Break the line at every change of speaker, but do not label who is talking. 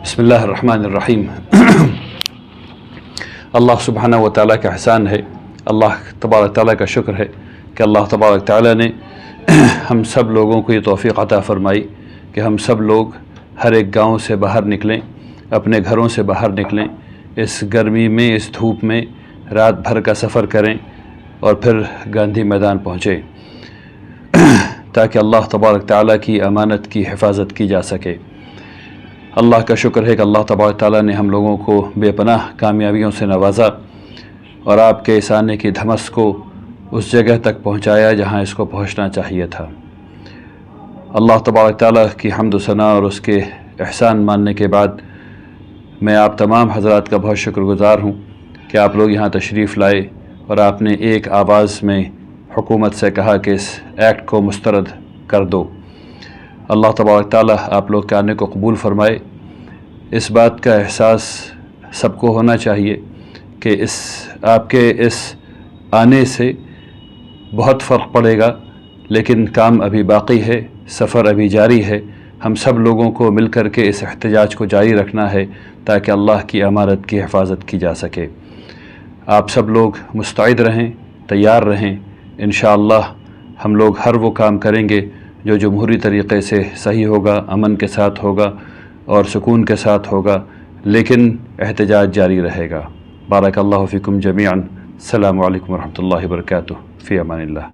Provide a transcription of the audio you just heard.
بسم اللہ الرحمن الرحیم اللہ سبحانہ و تعالیٰ کا احسان ہے، اللہ تبارک تعالیٰ کا شکر ہے کہ اللہ تبارک تعالیٰ نے ہم سب لوگوں کو یہ توفیق عطا فرمائی کہ ہم سب لوگ ہر ایک گاؤں سے باہر نکلیں، اپنے گھروں سے باہر نکلیں، اس گرمی میں، اس دھوپ میں رات بھر کا سفر کریں اور پھر گاندھی میدان پہنچیں تاکہ اللہ تبارک تعالیٰ کی امانت کی حفاظت کی جا سکے۔ اللہ کا شکر ہے کہ اللہ تبارک تعالیٰ نے ہم لوگوں کو بے پناہ کامیابیوں سے نوازا اور آپ کے اس آنے کی دھمس کو اس جگہ تک پہنچایا جہاں اس کو پہنچنا چاہیے تھا۔ اللہ تبارک تعالیٰ کی حمد و ثنا اور اس کے احسان ماننے کے بعد میں آپ تمام حضرات کا بہت شکر گزار ہوں کہ آپ لوگ یہاں تشریف لائے اور آپ نے ایک آواز میں حکومت سے کہا کہ اس ایکٹ کو مسترد کر دو۔ اللہ تبارک تعالیٰ آپ لوگ کے آنے کو قبول فرمائے۔ اس بات کا احساس سب کو ہونا چاہیے کہ آپ کے اس آنے سے بہت فرق پڑے گا، لیکن کام ابھی باقی ہے، سفر ابھی جاری ہے۔ ہم سب لوگوں کو مل کر کے اس احتجاج کو جاری رکھنا ہے تاکہ اللہ کی امانت کی حفاظت کی جا سکے۔ آپ سب لوگ مستعد رہیں، تیار رہیں۔ انشاءاللہ ہم لوگ ہر وہ کام کریں گے جو جمہوری طریقے سے صحیح ہوگا، امن کے ساتھ ہوگا اور سکون کے ساتھ ہوگا، لیکن احتجاج جاری رہے گا۔ بارک اللہ فیکم جمیعا۔ السلام علیکم ورحمۃ اللہ وبرکاتہ۔ فی امان اللہ۔